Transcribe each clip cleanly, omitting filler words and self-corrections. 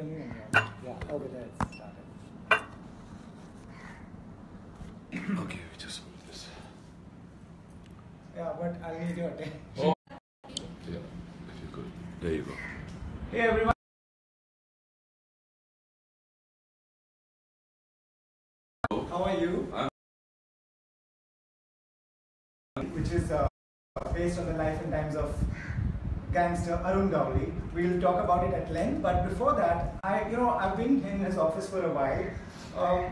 filming in here. Yeah, over there it's started. Okay, we just move this. Yeah, but I'll need your attention. Oh. Yeah, if you could. There you go. Hey everyone. How are you? Which is based on the life and times of gangster Arjun Rampal. We'll talk about it at length, but before that, I've been in his office for a while.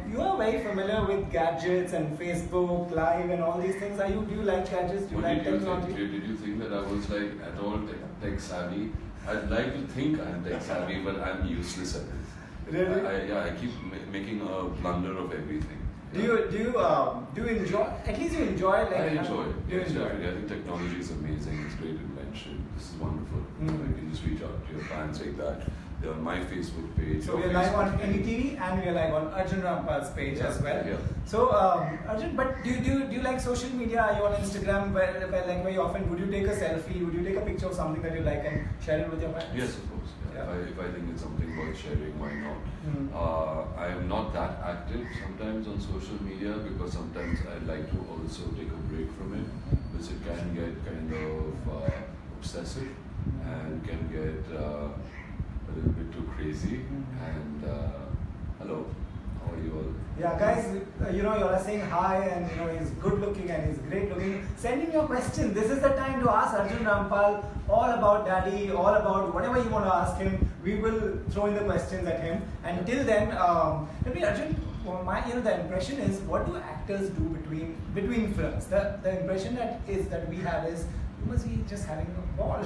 You are very familiar with gadgets and Facebook Live and all these things. Do you like gadgets? Do you like technology? Did you think that I was like at all tech savvy? I'd like to think I'm tech savvy, but I'm useless at it. Really? I keep making a blunder of everything. Do you enjoy? At least you enjoy. I enjoy it. Yes, definitely. I think technology is amazing. It's a great invention. This is wonderful. You can just reach out to your fans like that. They're on my Facebook page. So we are live on NDTV and we are live on Arjun Rampal's page as well. Yeah. So Arjun, but do you like social media? Are you on Instagram? Where very often would you take a selfie? Would you take a picture of something that you like and share it with your fans? Yes, of course. Yeah. If I think it's something worth sharing, why not? I am not that active sometimes on social media because sometimes I like to also take a break from it, because it can get kind of obsessive and can get a little bit too crazy. And hello, how are you all? Yeah, guys, you are saying hi, and he's good looking and he's great looking. Send in your questions. This is the time to ask Arjun Rampal all about Daddy, all about whatever you want to ask him. We will throw in the questions at him. And till then, Arjun, the impression is, what do actors do between films? The impression that we have is you must be just having a ball,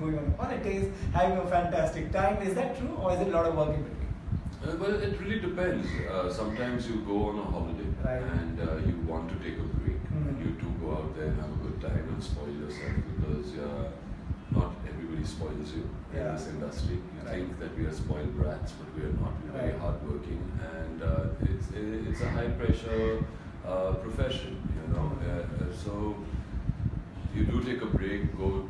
going on holidays, having a fantastic time. Is that true, or is it a lot of work in between? Well, it really depends. Sometimes you go on a holiday and you want to take a break. And you do go out there and have a good time and spoil yourself, because not everybody spoils you in this industry. You think that we are spoiled brats, but we are not. We're very hardworking, and it's a high pressure profession, so you do take a break, go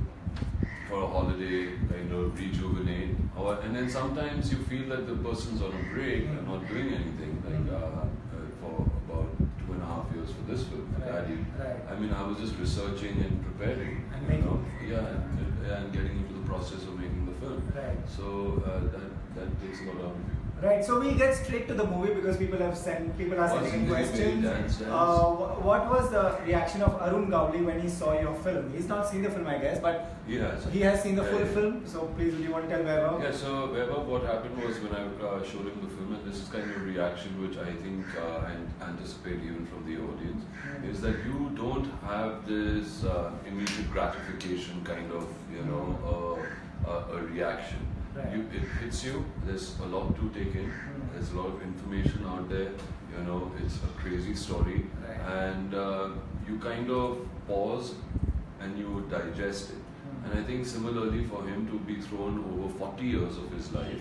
for a holiday, kind of rejuvenate, and then sometimes you feel that the person's on a break and not doing anything, for about 2.5 years for this film, Daddy. I mean, I was just researching and preparing, and and getting into the process of making the film. So that takes a lot out of you. Right, so we'll get straight to the movie because people are sending in questions. What was the reaction of Arjun Rampal when he saw your film? He's not seen the film, I guess, but he has seen the full film. So please, would you want to tell Vaibhav? Yeah, so Vaibhav, what happened was when I showed him the film, and this is kind of a reaction which I think I anticipate even from the audience, is that you don't have this immediate gratification kind of, a reaction. It hits you. There's a lot to take in. There's a lot of information out there. It's a crazy story, and you kind of pause and you digest it. And I think similarly for him to be thrown over 40 years of his life,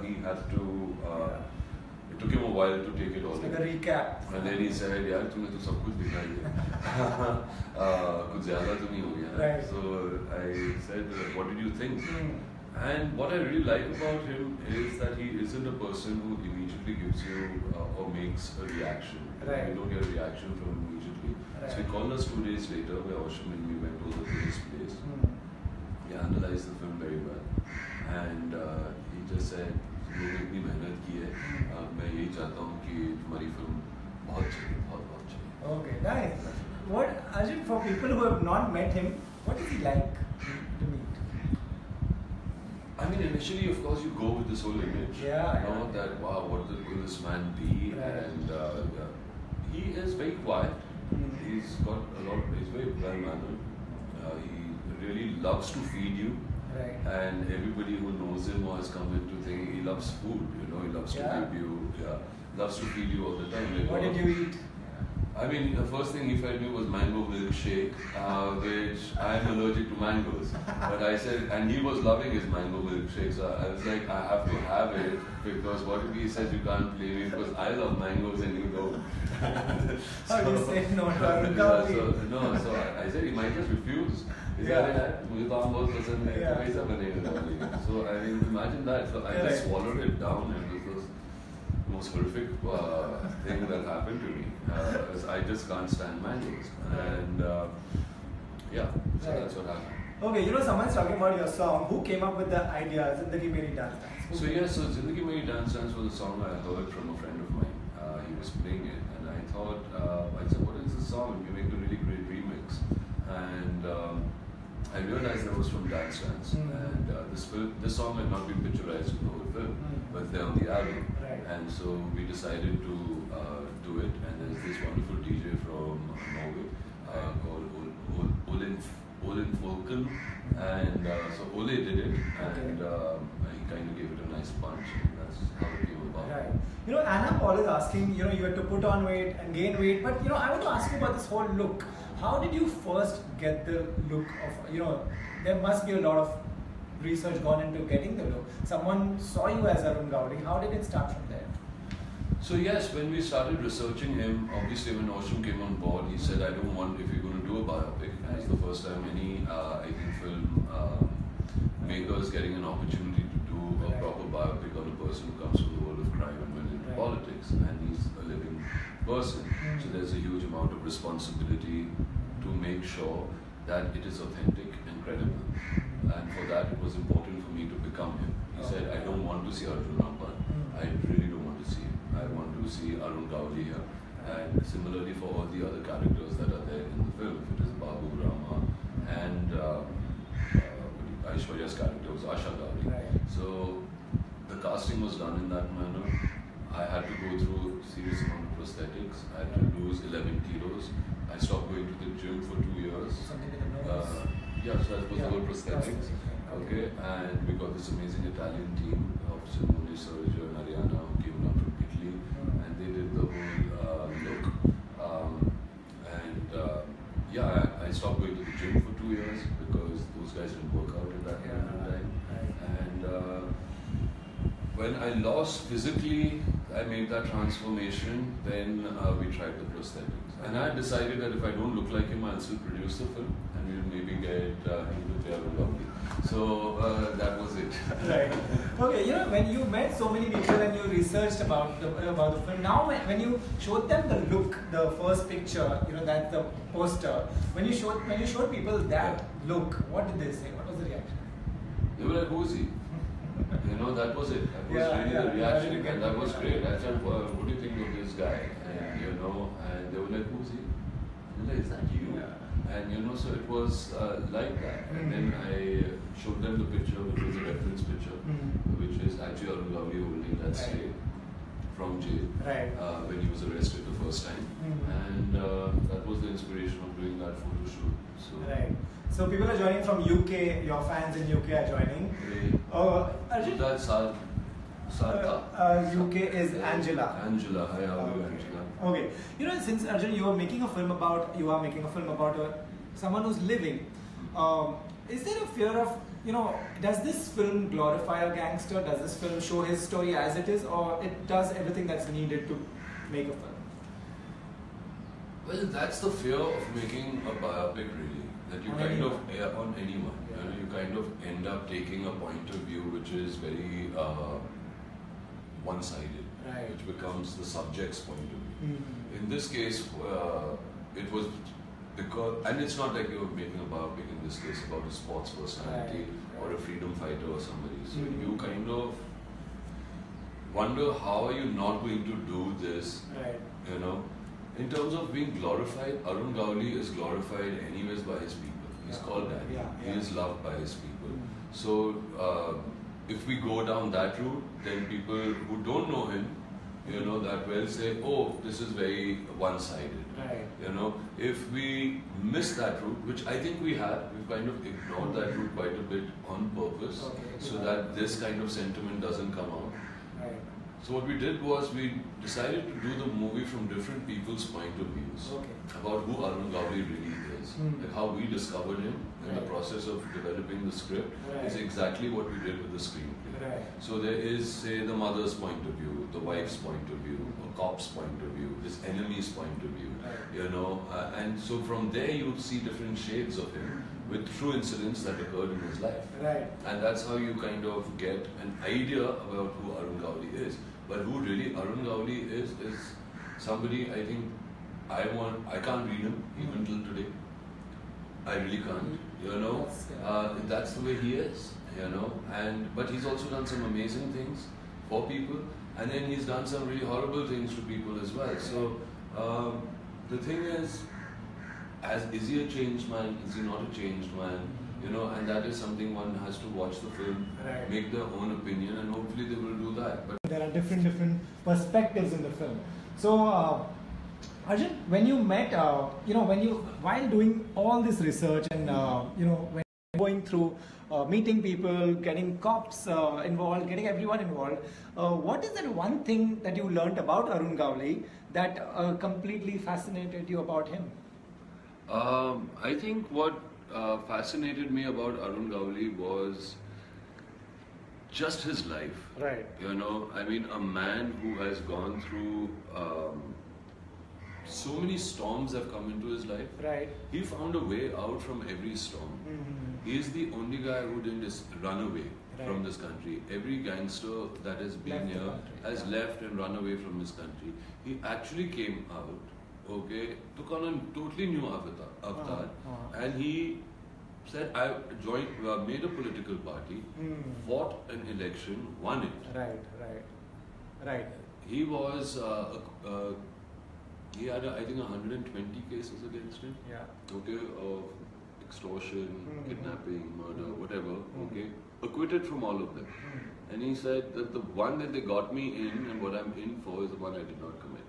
he had to. It took him a while to take it all in. Like a recap. And then he said, "यार तुमने तो सब कुछ दिखा दिया, कुछ ज़्यादा तो नहीं हो गया." So I said, "What did you think?" And what I really like about him is that he isn't a person who immediately gives you or makes a reaction. You don't get a reaction from him immediately. So he called us 2 days later, where Ocean and we went over to his place. He analyzed the film very well. And he just said, "लोगों ने इतनी मेहनत की है, मैं यही चाहता हूँ कि तुम्हारी फिल्म बहुत चाहिए, बहुत चाहिए." Okay, nice. What, Arjun, for people who have not met him, what is he like to meet? I mean, initially, of course, you go with this whole image. That, wow, what will this man be? And he is very quiet. He's very well-mannered. He really loves to feed you. And everybody who knows him or has come in to think, he loves food, he loves to give you, loves to feed you all the time. What did you eat? I mean, the first thing he fed me was mango milkshake, which I am allergic to mangoes. But I said, and he was loving his mango milkshake, so I was like, I have to have it, because what if he says you can't play me because I love mangoes and you don't? How do you say no to Arjun Rampal? So I said he might just refuse. Is that it? मुझे तो आम बहुत पसंद है. कैसा बनेगा? So I mean, imagine that. So I just swallowed it down, and it was the most horrific thing that happened to me. I just can't stand mangoes, and yeah, so that's what happened. Okay, you know, someone's talking about your song. Who came up with the idea? Zindagi Meri Dance Dance. So Zindagi Meri Dance Dance was a song I heard from a friend of mine. He was playing it, and I thought, I said, what is this song? You make a really great remix. And I realized that was from Dance Dance. And this song had not been picturized in the whole film, but they're on the album. And so we decided to do it. And there's this wonderful DJ from Norway called Olin Folken, and so Ole did it, and he kind of gave it a nice punch, and that's how it came about. Right. You know, Anna Paul is asking, you know, you had to put on weight and gain weight, but you know, I want to ask you about this whole look. How did you first get the look of, you know, there must be a lot of research gone into getting the look. Someone saw you as Arun Gowdy. How did it start from there? So yes, when we started researching him, obviously when Arjun came on board, he said, I don't want, if you're going to do a biopic, and it's the first time any, I think, film makers getting an opportunity to do a proper biopic on a person who comes from the world of crime and went into politics, and he's a living person. So there's a huge amount of responsibility to make sure that it is authentic and credible. And for that, it was important for me to become him. He said, I don't want to see Arjun Rampal. I really don't want to see him. I want to see Arun Gowdy here. And similarly for all the other characters that are there in the film, it is Babu, Rama, and Aishwarya's character was Asha Gowdy. So the casting was done in that manner. I had to go through a serious amount of prosthetics. I had to lose 11 kilos. I stopped going to the gym for 2 years. Yeah, so that was all prosthetics. Okay, and we got this amazing Italian team of Simone, Sergio, and Ariana who came down from Italy, and they did the whole look. Yeah, I stopped going to the gym for 2 years because those guys didn't work out at that point in time. And when I lost physically, I made that transformation, then we tried the prosthetics. And I decided that if I don't look like him, I'll still produce the film and we'll maybe get him to play Arun Gowdy. So that was it. Right. Okay, you know, when you met so many people and you researched about the film, now when you showed them the look, the first picture, you know, that the poster, when you showed people that look, what did they say? What was the reaction? They were like, who's he? You know, that was it. That was really the reaction, and that was great. I said, well, what do you think of this guy? And, you know, and they were like, who's he? I was like, is that you? And you know, so it was like that. And then I showed them the picture, which was a reference picture, which is actually Arun Gowdy holding that slate from jail when he was arrested the first time. And that was the inspiration of doing that photo shoot. So, so people are joining from UK, your fans in UK are joining. Arjun? That's Sartha. UK is Angela. Angela, hi, how are you, Angela? Okay, you know, since Arjun, you are making a film about someone who's living. Is there a fear of, you know, does this film glorify a gangster? Does this film show his story as it is, or it does everything that's needed to make a film? Well, that's the fear of making a biopic, really. That you kind of on anyone. You know, you kind of end up taking a point of view which is very one-sided, which becomes the subject's point of view. In this case, it was because, and it's not like you're making a biopic in this case about a sports personality or a freedom fighter or somebody. So you kind of wonder how are you not going to do this, you know. In terms of being glorified, Arun Gowdy is glorified anyways by his people. He's called that. He is loved by his people. So if we go down that route, then people who don't know him, you know, that well say, oh, this is very one-sided. You know, if we miss that route, which I think we have, we've kind of ignored that route quite a bit on purpose, so that this kind of sentiment doesn't come out. So what we did was we decided to do the movie from different people's point of views about who Arun Gowdy really is. Like how we discovered him in the process of developing the script is exactly what we did with the screenplay. So there is, say, the mother's point of view, the wife's point of view, a cop's point of view, his enemy's point of view, you know, and so from there you would see different shades of him. with true incidents that occurred in his life. Right. And that's how you kind of get an idea about who Arun Gowli is. But who really Arun Gowli is somebody I think I can't read him even till today. I really can't, you know. That's the way he is, you know. But he's also done some amazing things for people, and then he's done some really horrible things to people as well. So the thing is he a changed man? Is he not a changed man? You know, and that is something one has to watch the film, make their own opinion, and hopefully they will do that. But there are different perspectives in the film. So, Arjun, when you met, while doing all this research and when going through meeting people, getting cops involved, getting everyone involved, what is that one thing that you learned about Arun Gowli that completely fascinated you about him? I think what fascinated me about Arun Gowli was just his life. Right. You know, I mean, a man who has gone through so many storms have come into his life. Right. He found a way out from every storm. He is the only guy who didn't just run away from this country. Every gangster that has been here has left and run away from his country. He actually came out, took on a totally new avatar, and he said, I made a political party, fought an election, won it. Right. He was, he had, I think, 120 cases against him. Of extortion, kidnapping, murder, whatever. Acquitted from all of them. And he said that the one that they got me in and what I'm in for is the one I did not commit.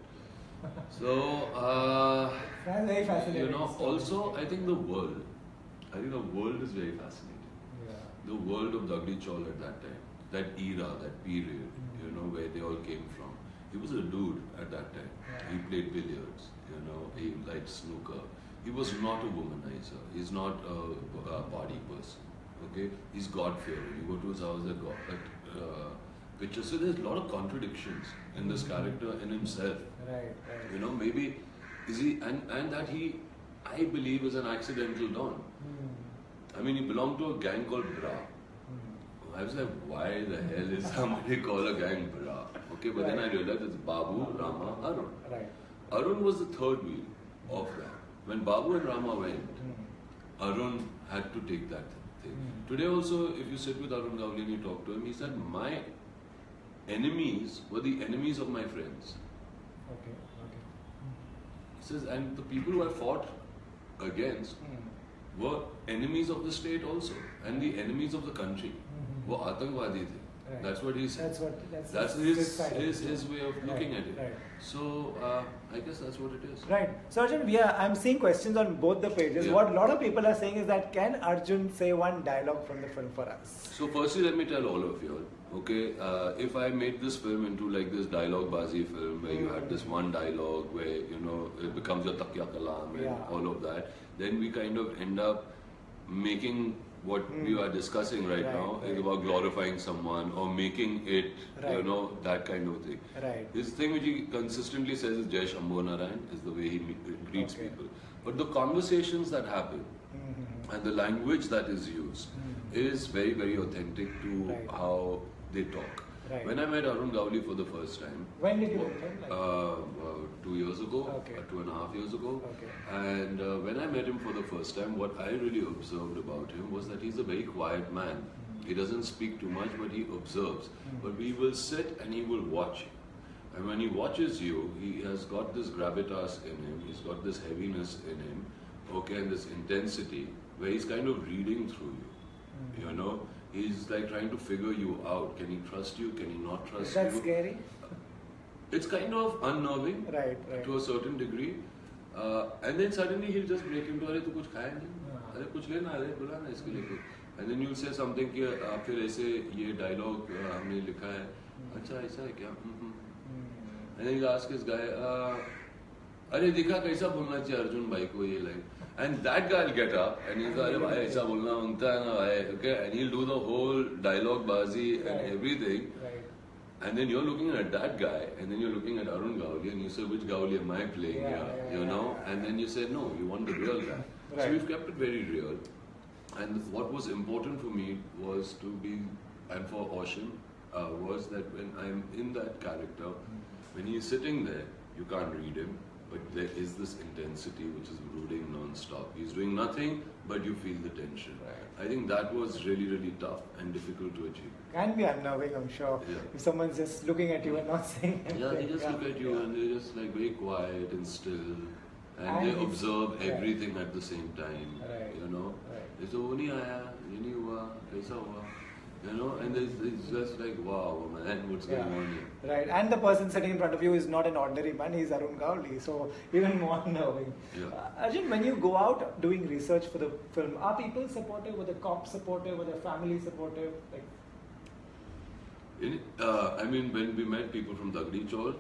So, very fascinating. You know, also I think the world is very fascinating. The world of Dagdi Chaul at that time, that era, that period, you know, where they all came from. He was a dude at that time. He played billiards, you know, he liked snooker. He was not a womanizer. He's not a body person. He's God-fearing. You go to his house, pictures. So there's a lot of contradictions in this character in himself. Right. You know, maybe is he and that he, I believe, is an accidental don. I mean, he belonged to a gang called Bra. I was like, why the hell is somebody called a gang Bra? But then I realized it's Babu, Rama, Arun. Arun was the third wheel of that. When Babu and Rama went, Arun had to take that thing. Today also, if you sit with Arun Gowli and you talk to him, he said, my enemies were the enemies of my friends. He says, and the people who I fought against were enemies of the state also, and the enemies of the country were Atangwadi the. That's what he said. That's his way of looking at it. So I guess that's what it is. Right. So Arjun, I'm seeing questions on both the pages. What a lot of people are saying is that can Arjun say one dialogue from the film for us? So firstly, let me tell all of you all. If I made this film into like this dialogue bazi film where you had this one dialogue where it becomes your takya kalam and all of that, then we kind of end up making what we are discussing right now is about glorifying someone or making it, that kind of thing. His thing which he consistently says is Jai Shambho Narayan, is the way he greets people. But the conversations that happen and the language that is used is very, very authentic to how they talk. When I met Arun Gowli for the first time, when did you meet him? 2 years ago, 2.5 years ago. And when I met him for the first time, what I really observed about him was that he's a very quiet man. He doesn't speak too much, but he observes. But we will sit and he will watch. And when he watches you, he has got this gravitas in him, he's got this heaviness in him, and this intensity, where he's kind of reading through you. He's like trying to figure you out. Can he trust you? Can he not trust you? Is that scary? It's kind of unnerving to a certain degree. And then suddenly he'll just break into, "Arey, tu kuch khaya nahi? Arey, kuch lena? Arey, bula na iske liye." And then you'll say something कि फिर ऐसे ये dialogue हमने लिखा है. अच्छा ऐसा है क्या? And then he'll ask his guy, "अरे दिखा कैसा बोलना चाहिए अर्जुन भाई को ये line?" And that guy will get up and he'll say, "अरे भाई ऐसा बोलना होता है ना भाई." And he'll do the whole dialogue bazi and everything. And then you're looking at that guy, and then you're looking at Arun Gowli, and you say, which Gowli am I playing here? And then you say, no, you want the real guy. So we've kept it very real. And what was important for me was to be, and for Ocean, was that when I'm in that character, when he's sitting there, you can't read him, but there is this intensity which is brooding non-stop. He's doing nothing, but you feel the tension. Right. I think that was really, really tough and difficult to achieve. Can be unnerving, I'm sure. Yeah. If someone's just looking at you and not saying anything. Yeah, they just look at you and they're just like very quiet and still. And they observe everything at the same time. Right. You know? Right. They say, "Oh, nahi aaya, ye nahi hua, kaisa hua?" You know, and it's just like, wow, man, what's going on here? Right, and the person sitting in front of you is not an ordinary man, he's Arun Gowli, so even more unnerving. Yeah. Arjun, when you go out doing research for the film, are people supportive? Were the cops supportive? Were the family supportive? Like, I mean, when we met people from Dagdi Chol,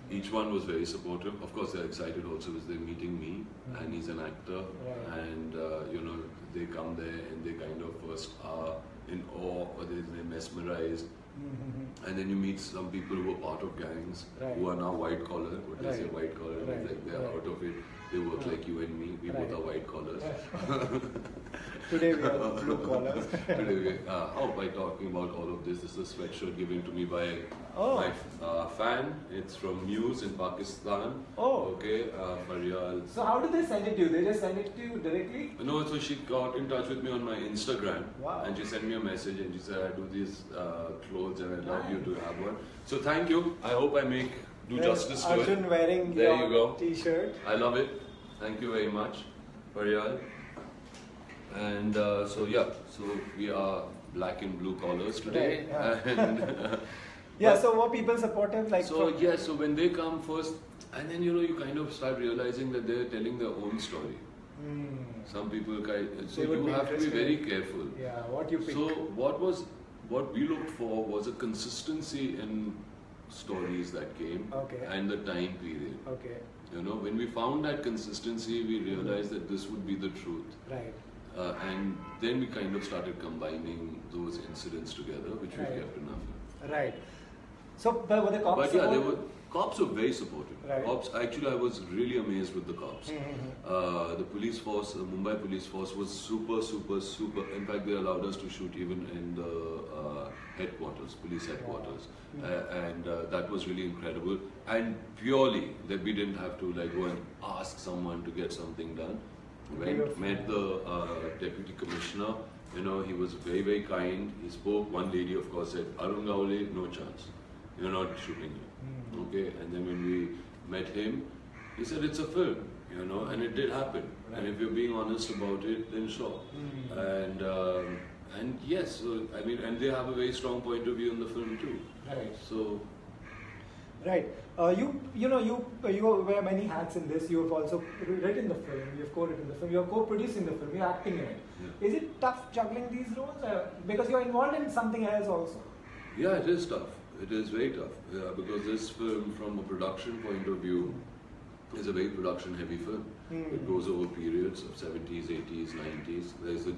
each one was very supportive. Of course, they're excited also because they're meeting me, and he's an actor, and you know, they come there and they kind of first are in awe or they're mesmerized. And then you meet some people who are part of gangs who are now white collar. What they say, white collar, it's like they're out of it. They work like you and me. We both are white collars. Today we are blue collars. Today we by talking about all of this is a sweatshirt given to me by my fan. It's from Muse in Pakistan. Okay, Faryal. So how do they send it to you? They just send it to you directly? No, so she got in touch with me on my Instagram. Wow. And she sent me a message and she said, I do these clothes and I'd love you to have one. So thank you. I hope I do justice to it. Arjun wearing there your you go. T-shirt. I love it. Thank you very much, Faryal. And so we are black and blue collars today. And, so were people supportive? Like so when they come first, and then you kind of start realizing that they're telling their own story. Some people you have to be very careful. Yeah, what you pick. So what we looked for was a consistency in stories that came and the time period. Okay. You know, when we found that consistency, we realized that this would be the truth. Right. And then we kind of started combining those incidents together, which we've kept enough. Right. So, but were the cops? But yeah, cops were very supportive. Right. Cops, actually, I was really amazed with the cops. The police force, the Mumbai police force, was super. In fact, they allowed us to shoot even in the headquarters, police headquarters, and that was really incredible. And purely that we didn't have to go and ask someone to get something done. Met the deputy commissioner. You know, he was very kind. He spoke. One lady, of course, said, "Arun Gowli, no chance. You're not shooting you." Okay. And then when we met him, he said, "It's a film, you know," and it did happen. And if you're being honest about it, then sure. And yes, so, I mean, and they have a very strong point of view in the film too. Right. So. Right. You wear many hats in this. You have also written the film. You have co-written the film. You are co-producing the film. You are acting in it. Yeah. Is it tough juggling these roles? Because you are involved in something else also. Yeah, it is tough. It is very tough. Yeah, because this film, from a production point of view, is a very production-heavy film. It goes over periods of 70s, 80s, 90s. There's a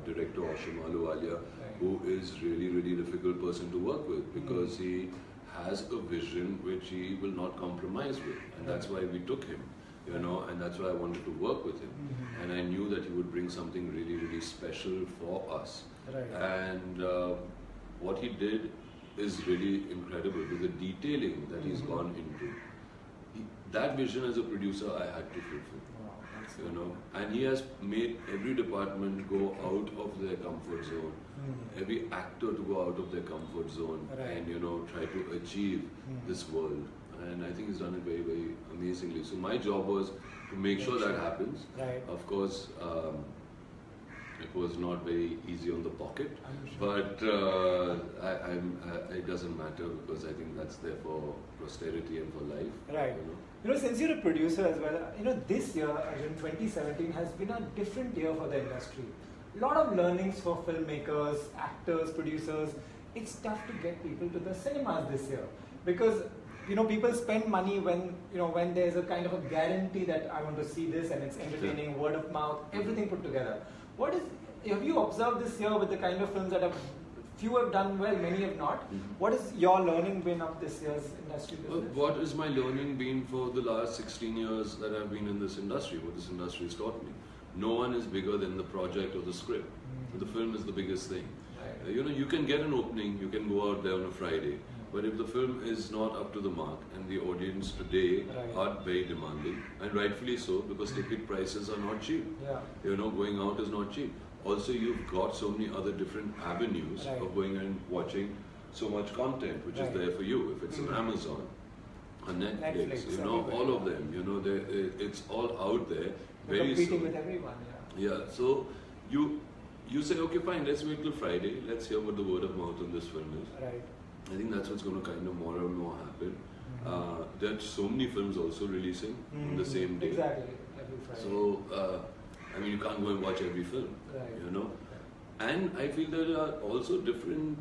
director, Ashim Aluwalia, who is really difficult person to work with because he has a vision which he will not compromise with, and that's why we took him, you know, and that's why I wanted to work with him, and I knew that he would bring something really special for us, and what he did is really incredible with the detailing that he's gone into. That vision as a producer I had to fulfill. You know, and he has made every department go out of their comfort zone, every actor to go out of their comfort zone, and try to achieve this world. And I think he's done it very amazingly. So my job was to make sure that happens. Of course, it was not very easy on the pocket, but it doesn't matter because I think that's there for posterity and for life. Right. You know, since you're a producer as well, this year, in 2017, has been a different year for the industry. A lot of learnings for filmmakers, actors, producers. It's tough to get people to the cinemas this year because people spend money when there's a kind of a guarantee that I want to see this and it's entertaining, word of mouth, everything put together. Have you observed this year with the kind of films that few have done well, many have not? What has your learning been of this year's industry business? What is my learning been for the last 16 years that I've been in this industry, what this industry has taught me? no one is bigger than the project or the script. The film is the biggest thing. Right. You know, you can get an opening, you can go out there on a Friday, but if the film is not up to the mark, and the audience today are very demanding, and rightfully so, because ticket prices are not cheap. Yeah. You know, going out is not cheap. Also, you've got so many other different avenues of going and watching so much content, which is there for you. If it's on Amazon, on Netflix, you know, all of them, you know, it's all out there. You're competing with everyone, yeah. So you say, okay, fine, let's wait till Friday. Let's hear what the word of mouth on this film is. Right. I think that's what's going to kind of more and more happen. There are so many films also releasing on the same day. Exactly, every Friday. So, I mean, you can't go and watch every film, you know. And I feel there are also different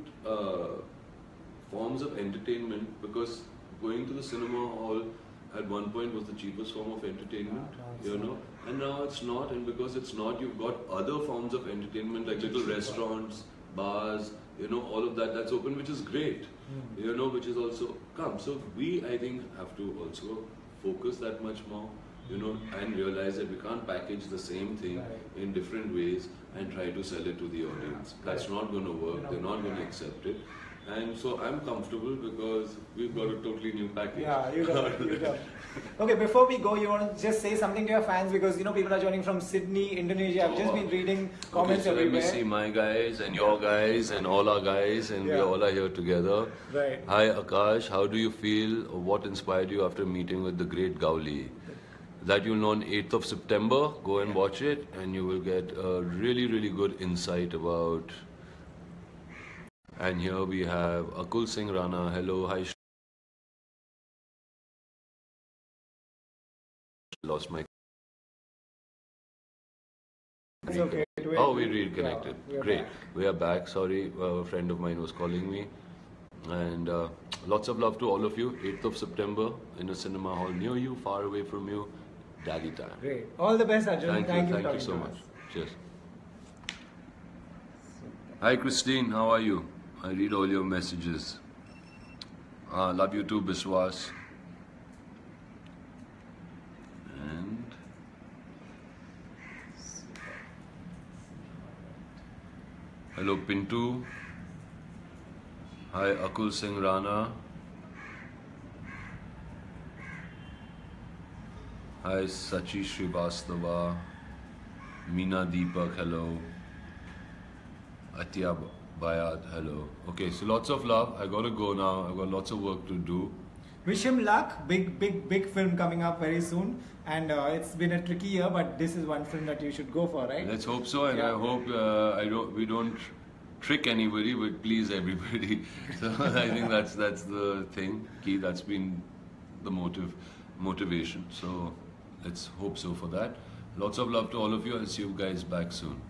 forms of entertainment, because going to the cinema hall at one point was the cheapest form of entertainment, you know, and now it's not. And because it's not, you've got other forms of entertainment like little restaurants, bars, you know, all of that that's open, which is great, you know, which is also come. So we, I think, have to also focus that much more, you know, and realize that we can't package the same thing in different ways and try to sell it to the audience. That's not going to work. They're not going to accept it. And so I'm comfortable because we've got a totally new package. Yeah, you do. Okay, before we go, you want to just say something to your fans, because you know people are joining from Sydney, Indonesia. I've just been reading comments everywhere. Let me see my guys and your guys and all our guys, and we all are here together. Right. Hi Akash, how do you feel? What inspired you after meeting with the great Gauli? That you'll know on 8th of September. Go and watch it, and you will get a really, really good insight about. And here we have Akul Singh Rana. Hello, hi. Lost my. It's okay. Oh, we reconnected. Yeah, Great. We are back. Sorry, a friend of mine was calling me. And lots of love to all of you. 8th of September in a cinema hall near you, far away from you. Daddy time. Great. All the best, Arjun. Thank you so much. Cheers. Hi, Christine. How are you? I read all your messages. Love you too, Biswas. And hello, Pintu. Hi, Akul Singh Rana. Hi, Sachi Srivastava. Meena Deepak, hello. Atya Bayad, hello. Okay, so lots of love. I gotta go now. I've got lots of work to do. Wish him luck. Big film coming up very soon. And it's been a tricky year, but this is one film that you should go for, right? Let's hope so, and I hope we don't trick anybody, but please everybody. So I think that's the thing. Key. That's been the motivation. So let's hope so for that. Lots of love to all of you. I'll see you guys back soon.